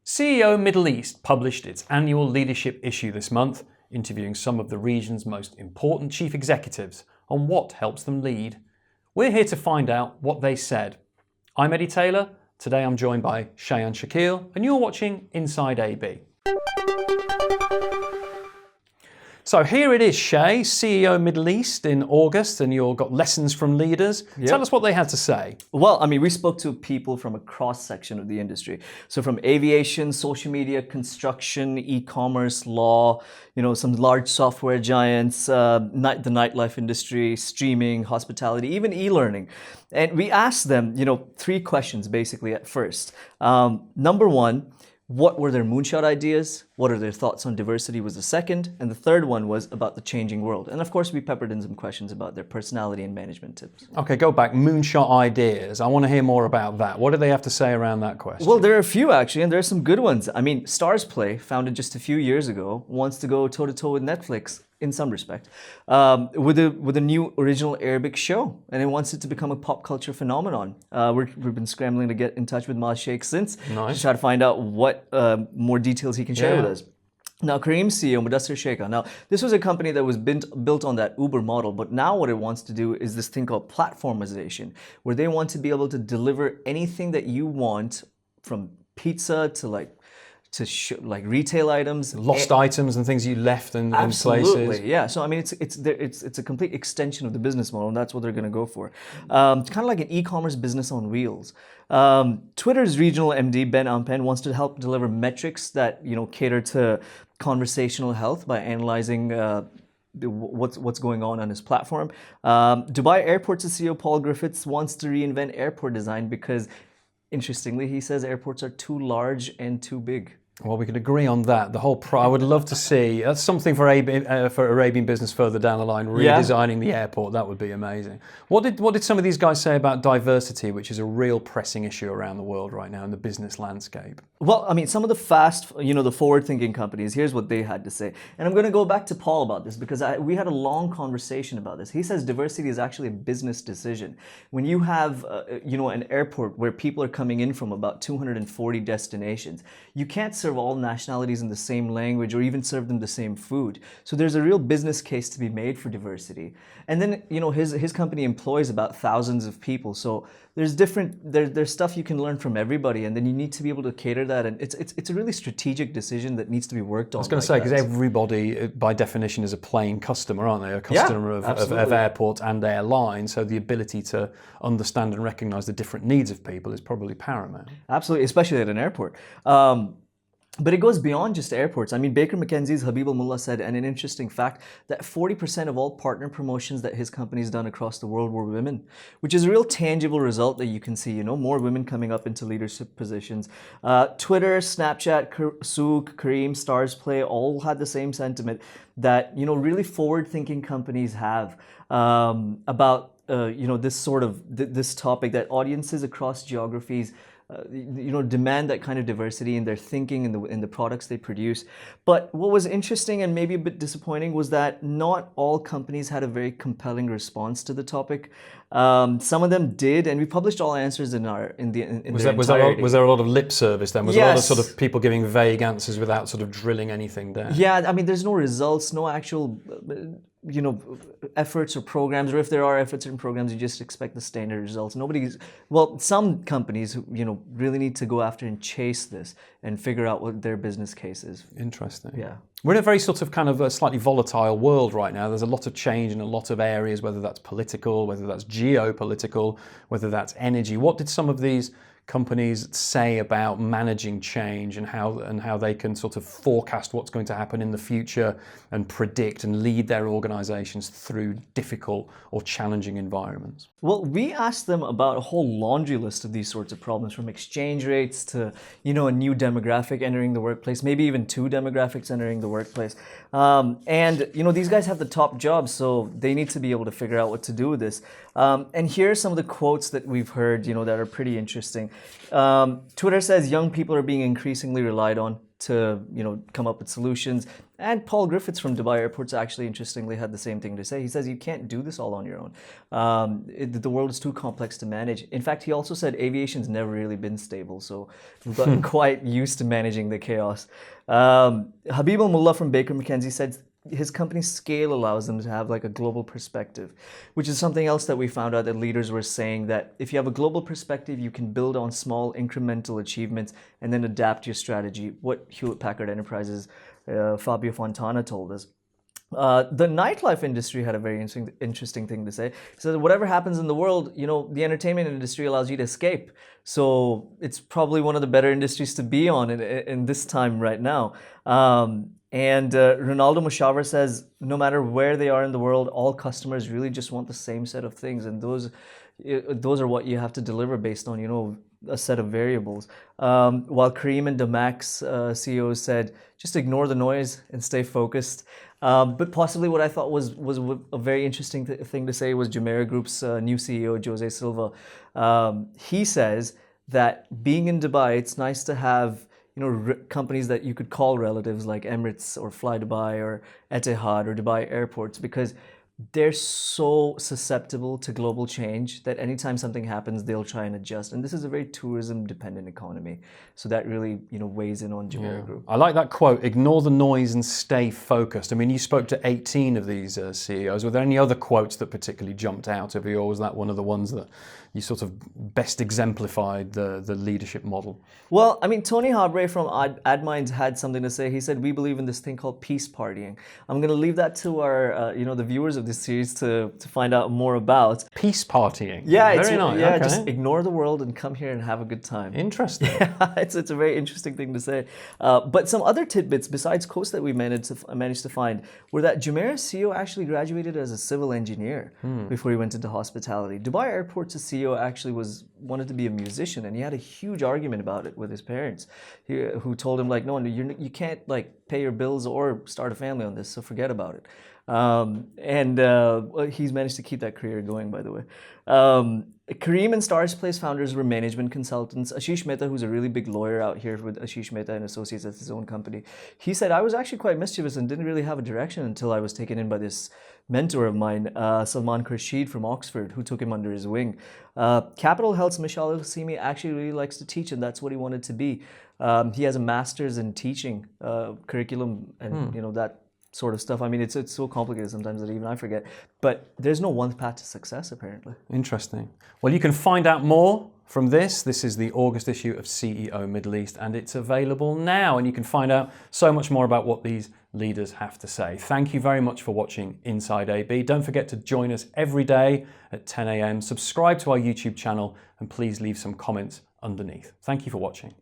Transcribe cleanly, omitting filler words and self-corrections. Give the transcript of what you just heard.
CEO Middle East published its annual leadership issue this month, interviewing some of the region's most important chief executives on what helps them lead. We're here to find out what they said. I'm Eddie Taylor. Today I'm joined by Shayan Shakil, and you're watching Inside AB. So here it is, Shay, CEO Middle East in August, and you've got lessons from leaders. Yep. Tell us what they had to say. Well, I mean, we spoke to people from a cross-section of the industry. So from aviation, social media, construction, e-commerce, law, some large software giants, the nightlife industry, streaming, hospitality, even e-learning. And we asked them, three questions basically at first. Number one, what were their moonshot ideas? What are their thoughts on diversity was the second. And the third one was about the changing world. And of course, we peppered in some questions about their personality and management tips. Okay, go back. Moonshot ideas. I want to hear more about that. What do they have to say around that question? Well, there are a few actually, and there are some good ones. I mean, Stars Play, founded just a few years ago, wants to go toe-to-toe with Netflix in some respect, with a new original Arabic show, and it wants it to become a pop culture phenomenon. We've been scrambling to get in touch with Maz Sheikh since to try to find out what more details he can share with us. Now, Kareem's CEO, Mudassir Sheikha. Now, this was a company that was built on that Uber model, but now what it wants to do is this thing called platformization, where they want to be able to deliver anything that you want, from pizza to retail items, lost items and things you left in places. Absolutely, yeah. So I mean, it's a complete extension of the business model, and that's what they're going to go for. Kind of like an e-commerce business on wheels. Twitter's regional MD Ben Ampen wants to help deliver metrics that cater to conversational health by analyzing what's going on his platform. Dubai Airports' CEO Paul Griffiths wants to reinvent airport design because, interestingly, he says airports are too large and too big. Well, we can agree on that. I would love to see that's something for Arabian business further down the line. Redesigning the airport, that would be amazing. What did some of these guys say about diversity, which is a real pressing issue around the world right now in the business landscape? Well, I mean, some of the the forward-thinking companies. Here's what they had to say, and I'm going to go back to Paul about this because we had a long conversation about this. He says diversity is actually a business decision. When you have an airport where people are coming in from about 240 destinations, you can't serve all nationalities in the same language or even serve them the same food. So there's a real business case to be made for diversity. And then his company employs about thousands of people. So there's there's stuff you can learn from everybody, and then you need to be able to cater that. And it's a really strategic decision that needs to be worked on. I was going to say, because everybody by definition is a paying customer, aren't they? A customer of airports and airlines. So the ability to understand and recognize the different needs of people is probably paramount. Absolutely, especially at an airport. But it goes beyond just airports. I mean, Baker McKenzie's Habib Mullah said, and an interesting fact, that 40% of all partner promotions that his company's done across the world were women, which is a real tangible result that you can see, more women coming up into leadership positions. Twitter, Snapchat, Souk, Kareem, Stars Play all had the same sentiment that, really forward-thinking companies have about, this topic, that audiences across geographies demand that kind of diversity in their thinking and in the products they produce. But what was interesting and maybe a bit disappointing was that not all companies had a very compelling response to the topic. Some of them did, and we published all answers in their entirety. Was there a lot of lip service then? Was there a lot of sort of people giving vague answers without sort of drilling anything down? Yeah, I mean, there's no results, no actual efforts or programs, or if there are efforts and programs, you just expect the standard results. Some companies really need to go after and chase this and figure out what their business case is. Interesting. Yeah. We're in a very sort of kind of a slightly volatile world right now. There's a lot of change in a lot of areas, whether that's political, whether that's geopolitical, whether that's energy. What did some of these companies say about managing change and how they can sort of forecast what's going to happen in the future and predict and lead their organizations through difficult or challenging environments? Well, we asked them about a whole laundry list of these sorts of problems, from exchange rates to, a new demographic entering the workplace, maybe even two demographics entering the workplace. These guys have the top jobs, so they need to be able to figure out what to do with this. And here are some of the quotes that we've heard, that are pretty interesting. Twitter says young people are being increasingly relied on to come up with solutions. And Paul Griffiths from Dubai Airports actually interestingly had the same thing to say. He says you can't do this all on your own. The world is too complex to manage. In fact, he also said aviation's never really been stable, so we've gotten quite used to managing the chaos. Habib al-Mullah from Baker McKenzie said his company's scale allows them to have like a global perspective, which is something else that we found out that leaders were saying, that if you have a global perspective, you can build on small incremental achievements and then adapt your strategy. What Hewlett Packard Enterprises Fabio Fontana told us. The nightlife industry had a very interesting thing to say. He said, whatever happens in the world, the entertainment industry allows you to escape. So it's probably one of the better industries to be on in this time right now. And Ronaldo Mushavar says, no matter where they are in the world, all customers really just want the same set of things. And those are what you have to deliver based on, a set of variables. While Kareem and Damax CEOs said, just ignore the noise and stay focused. But possibly what I thought was a very interesting thing to say was Jumeirah Group's new CEO, Jose Silva. He says that being in Dubai, it's nice to have companies that you could call relatives like Emirates or Fly Dubai or Etihad or Dubai Airports, because they're so susceptible to global change that anytime something happens, they'll try and adjust. And this is a very tourism-dependent economy. So that really, weighs in on Jumeirah Group. I like that quote, ignore the noise and stay focused. I mean, you spoke to 18 of these CEOs. Were there any other quotes that particularly jumped out of you, or was that one of the ones that you sort of best exemplified the leadership model? Well, I mean, Tony Habre from AdMinds had something to say. He said, we believe in this thing called peace partying. I'm going to leave that to our, the viewers of this series to find out more about. Peace partying? Yeah, very nice. Yeah, okay. Just ignore the world and come here and have a good time. Interesting. Yeah, it's a very interesting thing to say. But some other tidbits besides quotes that we managed to find were that Jumeirah's CEO actually graduated as a civil engineer before he went into hospitality. Dubai Airports' CEO actually wanted to be a musician, and he had a huge argument about it with his parents, who told him like, no, you can't like pay your bills or start a family on this, so forget about it. He's managed to keep that career going, by the way. Kareem and Stars Place founders were management consultants. Ashish Mehta, who's a really big lawyer out here with Ashish Mehta and Associates, that's his own company, he said, I was actually quite mischievous and didn't really have a direction until I was taken in by this mentor of mine, Salman Khurshid from Oxford, who took him under his wing. Capital Health's Michal Al-Qasimi actually really likes to teach, and that's what he wanted to be. He has a master's in teaching curriculum and that sort of stuff. I mean, it's so complicated sometimes that even I forget. But there's no one path to success, apparently. Interesting. Well, you can find out more from this. This is the August issue of CEO Middle East, and it's available now. And you can find out so much more about what these leaders have to say. Thank you very much for watching Inside AB. Don't forget to join us every day at 10 a.m. Subscribe to our YouTube channel, and please leave some comments underneath. Thank you for watching.